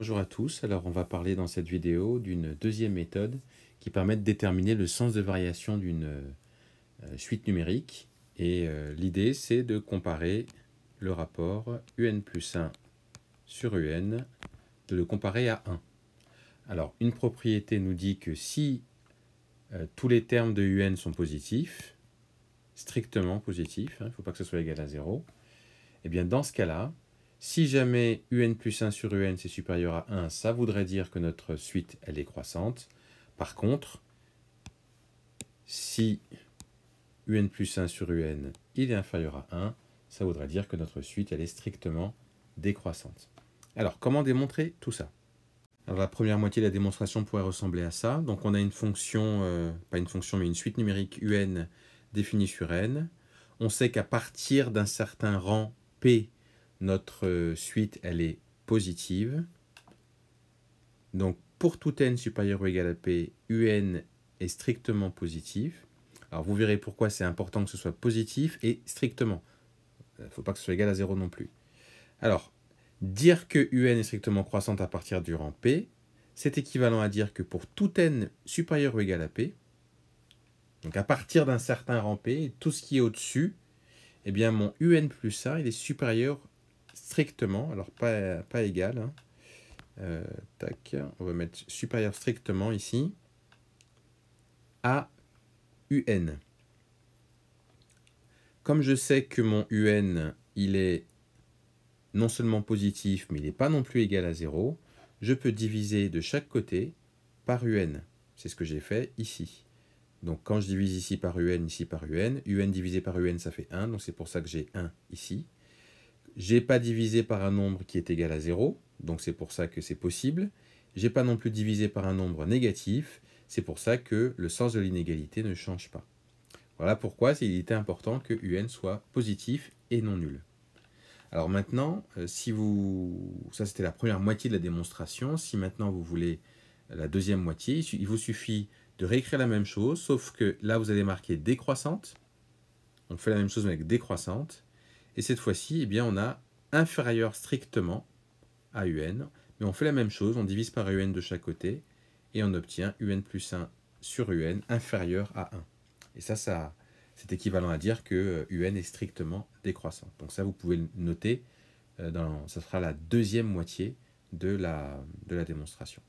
Bonjour à tous, alors on va parler dans cette vidéo d'une deuxième méthode qui permet de déterminer le sens de variation d'une suite numérique et l'idée c'est de comparer le rapport UN plus 1 sur UN, de le comparer à 1. Alors une propriété nous dit que si tous les termes de UN sont positifs, strictement positifs, il ne faut pas que ce soit égal à 0, et bien dans ce cas-là, si jamais UN plus 1 sur UN c'est supérieur à 1, ça voudrait dire que notre suite elle est croissante. Par contre, si UN plus 1 sur UN il est inférieur à 1, ça voudrait dire que notre suite elle est strictement décroissante. Alors comment démontrer tout ça? Alors, la première moitié de la démonstration pourrait ressembler à ça. Donc on a une fonction, pas une fonction mais une suite numérique UN définie sur N. On sait qu'à partir d'un certain rang P, notre suite, elle est positive. Donc, pour tout n supérieur ou égal à p, un est strictement positif. Alors, vous verrez pourquoi c'est important que ce soit positif et strictement. Il ne faut pas que ce soit égal à 0 non plus. Alors, dire que un est strictement croissante à partir du rang p, c'est équivalent à dire que pour tout n supérieur ou égal à p, donc à partir d'un certain rang p, tout ce qui est au-dessus, eh bien mon un plus 1, il est supérieur strictement, alors pas égal, tac, on va mettre supérieur strictement ici, à un. Comme je sais que mon un, il est non seulement positif, mais il n'est pas non plus égal à 0, je peux diviser de chaque côté par un. C'est ce que j'ai fait ici. Donc quand je divise ici par un divisé par un, ça fait 1, donc c'est pour ça que j'ai 1 ici. Je n'ai pas divisé par un nombre qui est égal à 0, donc c'est pour ça que c'est possible. Je n'ai pas non plus divisé par un nombre négatif, c'est pour ça que le sens de l'inégalité ne change pas. Voilà pourquoi il était important que un soit positif et non nul. Alors maintenant, ça c'était la première moitié de la démonstration. Si maintenant vous voulez la deuxième moitié, il vous suffit de réécrire la même chose, sauf que là vous allez marquer décroissante. On fait la même chose avec décroissante. Et cette fois-ci, eh bien, on a inférieur strictement à un, mais on fait la même chose, on divise par un de chaque côté, et on obtient un plus 1 sur un inférieur à 1. Et ça c'est équivalent à dire que un est strictement décroissant. Donc ça, vous pouvez le noter, ça sera la deuxième moitié de la démonstration.